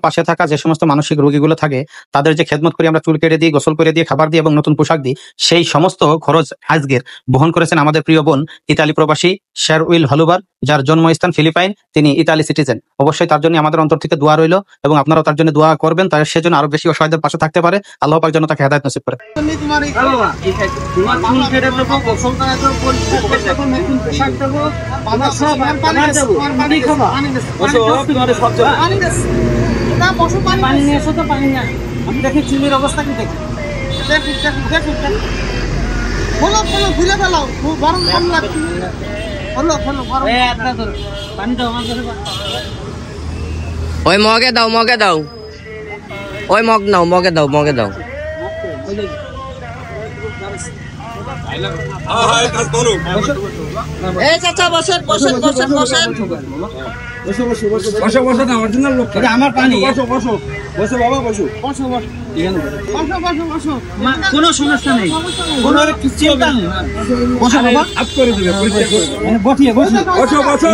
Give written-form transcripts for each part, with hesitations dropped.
পাশে থাকা যে সমস্ত মানসিক রোগীগুলো থাকে তাদের যে খেদমত করি আমরা, চুল কেটে দিই, গোসল করে দিয়ে, খাবার দিই এবং নতুন পোশাক দিই, সেই সমস্ত খরচ আজকের বহন করেছেন আমাদের প্রিয় বোন ইতালি প্রবাসী শেরউইল হলুবার, যার জন্মস্থান ফিলিপাইন, তিনি ইতালি সিটিজেন। অবশ্যই তার জন্য আমাদের অন্তর থেকে দোয়া রইল এবং আপনারাও তার জন্য দোয়া করবেন, তার সেজন্য আরো বেশি অসহায়দের পাশে থাকতে পারে। আল্লাহ পাক যেন তাকে হেদায়েত নসিব করে। আমি দেখি চুলের অবস্থা কি দেখি, ঘুরে ফেলাও, গরম কম লাগছে। ওই মগে দাও, মগে দাও, ওই মগ নাও, মগে দাও, মগে দাও। এই চাচা বসেন বসেন বসেন বসেন। বসো বসো না, অরিজিনাল লোক। এটা আমার পানি। বসো বসো বসো বাবা, বসো বসো বসো বসো বসো, কোনো সমস্যা নেই, কোনো চিন্তা নেই। বসো বাবা, আপ করে দেবে, পরিষ্কার করে দেবে। বসিয়ে বসো বসো বসো।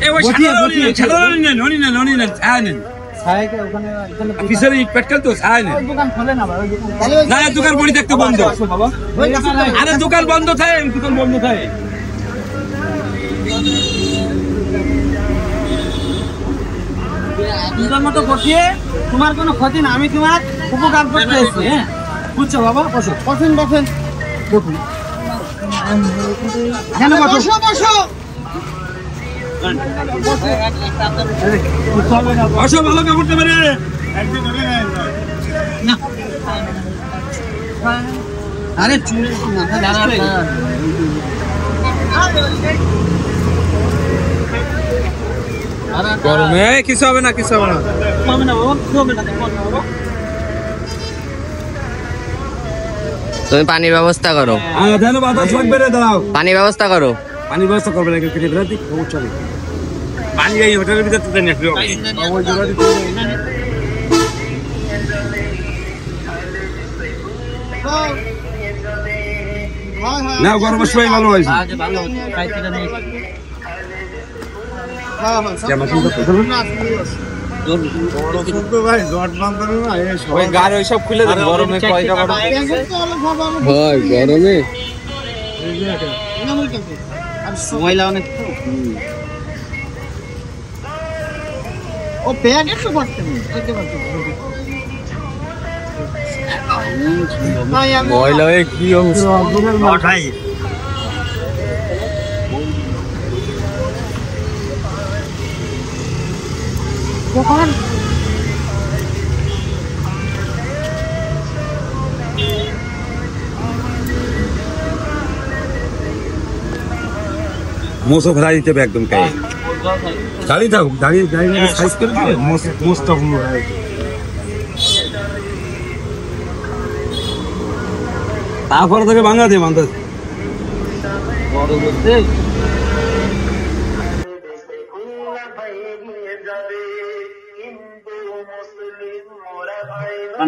এই ওই ছাড়ানি নেন, ননি নেন, ননি নেন, ছায় নেন। পিছনে পেটকাল তো ছায় নেন। দোকান খোলে না ভাই, না দোকান বড়ি দেখতে বন্ধ বাবা। আরে দোকান বন্ধ থাকে, দোকান বন্ধ থাকে। দুধের মতো বসিয়ে, তোমার কোনো ক্ষতি না, আমি তোমার উপকার করতে এসেছি। হ্যাঁ বুঝছো বাবা, বসো বসেন বসেন বসুন, বসো বসো বসো, ভালো কাপড় পারে না। আরে চুল মাথা দাঁড়াবে গরমে কিছু হবে না, কিছু হবে না। হবে না বাবা, হবে না বাবা। তুমি পানির ব্যবস্থা করো, দেন বাতাস লাগবে রে, দাঁড়াও। পানির ব্যবস্থা করো। পানির ব্যবস্থা করবে না, কেটে ফেলে দিই, খবর চলে। পানি এই হোটেলের ভিতরে তুলে নিয়ে আসবে। না গরমের সময় ভালো হয়েছে। গাড়ি ওইসব খুলে দেন, গরমে কয়টা গরমে ময়লা অনেক। ও ব্যাগ একটু করতে ময়লা কি অবস্থা। দোকান মোসো ফেলা দিতে হবে একদম, কাই দাঁড়িয়ে থাকুক, দাঁড়িয়ে দাঁড়িয়ে সাইজ করে দিবে। মোসটা হলো তারপরে তাকে ভাঙা দিয়ে বান্ধা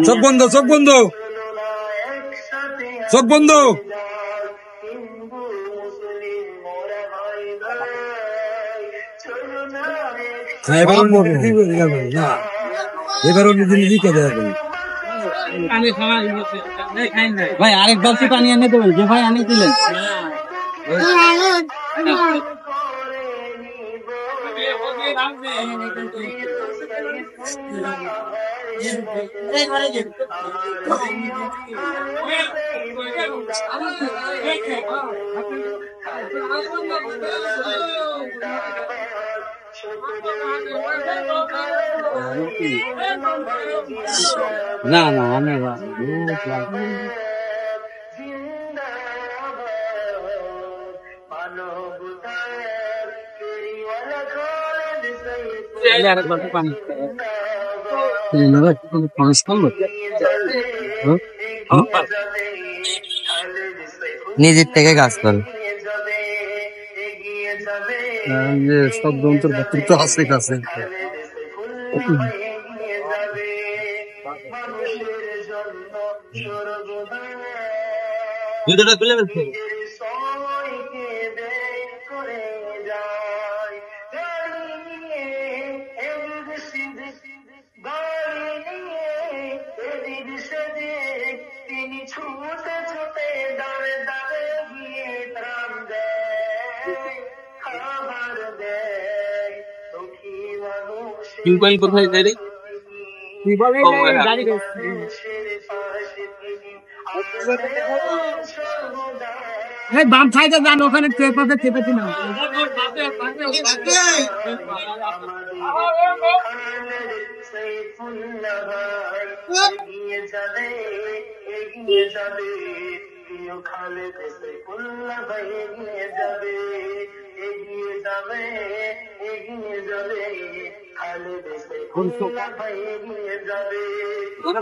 চোখ বন্ধ, চোখ বন্ধ, চোখ বন্ধ। এবার ভাই আরেক বালতি পানি এনে দেবেন, যে ভাই আনিয়ে দিলেন। না না আমি নিজের থেকে কাজ করো। সব যন্ত্র তো আছে কাছে। ভিডিওটা খুলে ফেলছে। টিউবওয়েল কোথায় যাই রে? বাম সাইডে যান, ওখানে চেপেছি না।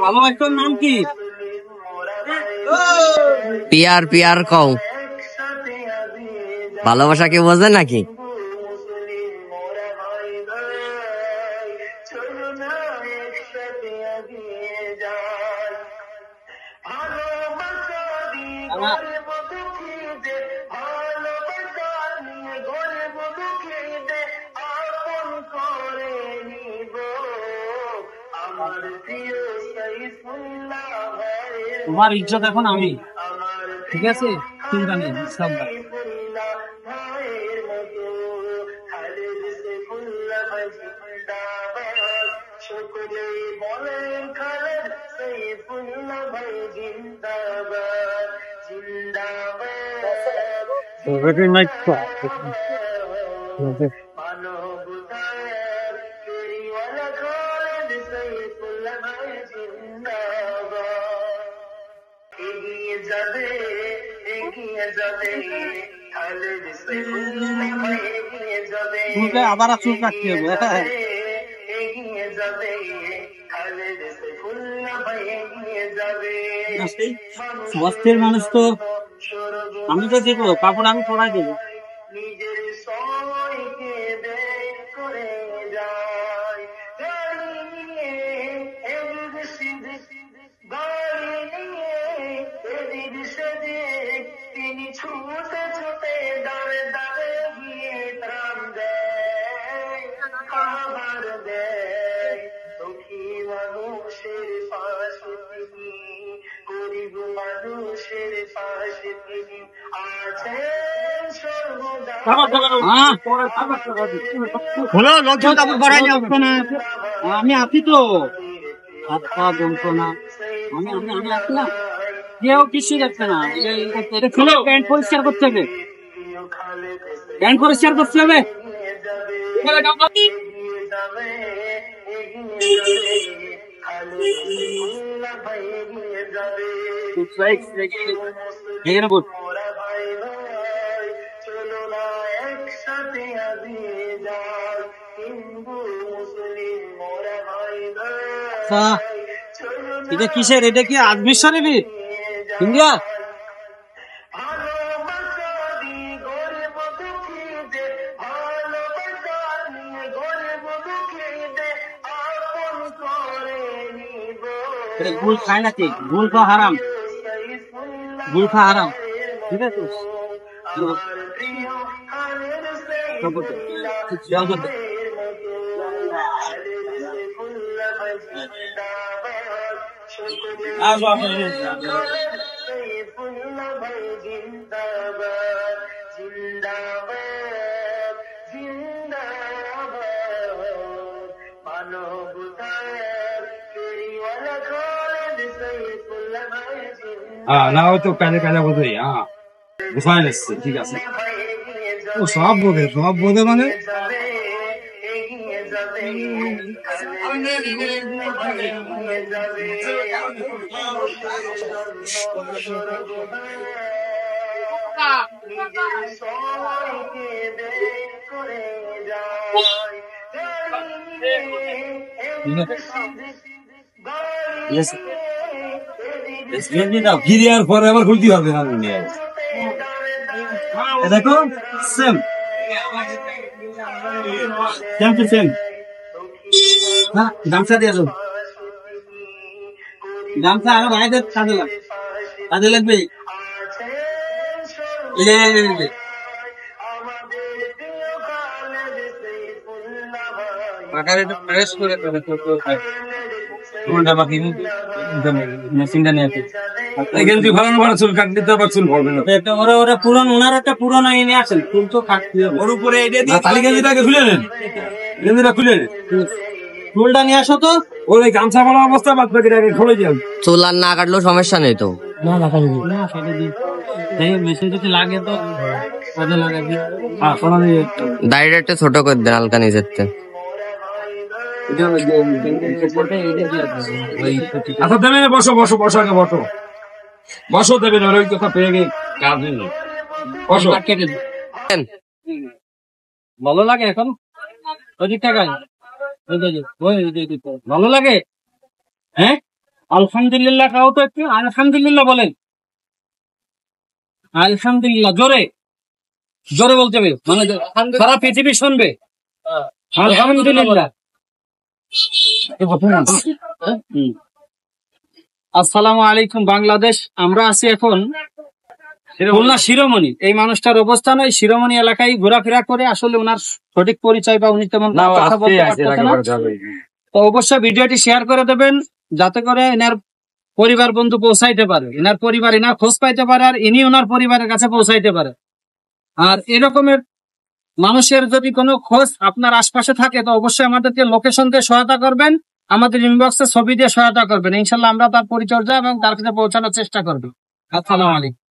ভালোবাসার নাম কি? পিয়ার পিয়ার কও, ভালোবাসা কি বোঝে নাকি? তোমার ইজ্জত এখন আমি, ঠিক আছে? চিন্তা নেই, ইনশাআল্লাহ। আবার চুল কাটতে হবে। স্বাস্থ্যের মানুষ তো আমি তো দেবো, কাপড় আমি পরাই দেবো। আমি আছি তো, আমি আছি না, কেউ কিছু দেখছে না। প্যান্ট পরিষ্কার করতে হবে, প্যান্ট পরিষ্কার করতে হবে। এখানে বল। এটা কিসের? এটা কি আজমির শরীফ ইন্ডিয়া? গুল খায় নাকি? গুল খাওয়া হারাম, গুল খাওয়া হারাম, ঠিক আছে? না হয়তো কাজে কাজে বোধই। হ্যাঁ, বুঝাই যাচ্ছে, ঠিক আছে। ও সব বোধে, সব বোধে মানে গিরিয়ার পরে আবার খুলতে হবে না। দেখো সেম সেম টু সেম। হ্যাঁ, গামছা দিয়ে যাও, গামছা আরো ভাইদের কাজে লাগবে, কাজে লাগবে। ফ্রেশ করে মেশিনটা নিয়ে এখানে তুই ভালো ভালো চুল কাটতে তো আবার চুল পড়বে না। ওরা পুরান, ওনার একটা পুরানো এনে আসেন, চুল তো কাটতে হবে। ওর উপরে এটা দিয়ে তালি গেঞ্জিটাকে খুলে নেন, গেঞ্জিটা খুলে নেন। চুলটা নিয়ে আসো তো। ওই গামছা পরা অবস্থা বাদ বাকি আগে খুলে যান। চুল আর না কাটলেও সমস্যা নেই তো। না সেটা দিন। মেশিন যদি লাগে তো কাজে লাগাবি। দাড়িটা একটু ছোট করে দেন হালকা নিচের থেকে। আচ্ছা দেবে, বসো বসো বসো, আগে বসো বসো, দেবে ওই কথা পেয়ে গিয়ে কাজ নেই, বসো। ভালো লাগে এখন টাকায় ভালো লাগে। হ্যাঁ আলহামদুলিল্লাহ খাও তো একটু, আলহামদুলিল্লাহ বলেন। আলহামদুলিল্লাহ জোরে জোরে বলতে হবে, মানে সারা পৃথিবী শুনবে। আলহামদুলিল্লাহ। আসসালামু আলাইকুম বাংলাদেশ। আমরা আছি এখন খুলনা শিরোমণি। এই মানুষটার অবস্থান ওই শিরোমণি এলাকায় ঘোরাফেরা করে। আসলে ওনার সঠিক পরিচয় বা উনি তেমন কথা বলতে পারতেছে না। তো অবশ্যই ভিডিওটি শেয়ার করে দেবেন, যাতে করে এনার পরিবার বন্ধু পৌঁছাইতে পারে, এনার পরিবার এনার খোঁজ পাইতে পারে, আর ইনি ওনার পরিবারের কাছে পৌঁছাইতে পারে। আর এরকমের মানুষের যদি কোনো খোঁজ আপনার আশপাশে থাকে তো অবশ্যই আমাদেরকে লোকেশন দিয়ে সহায়তা করবেন, আমাদের ইনবক্সে ছবি দিয়ে সহায়তা করবেন। ইনশাল্লাহ আমরা তার পরিচর্যা এবং তার কাছে পৌঁছানোর চেষ্টা করবো। আসসালামু আলাইকুম।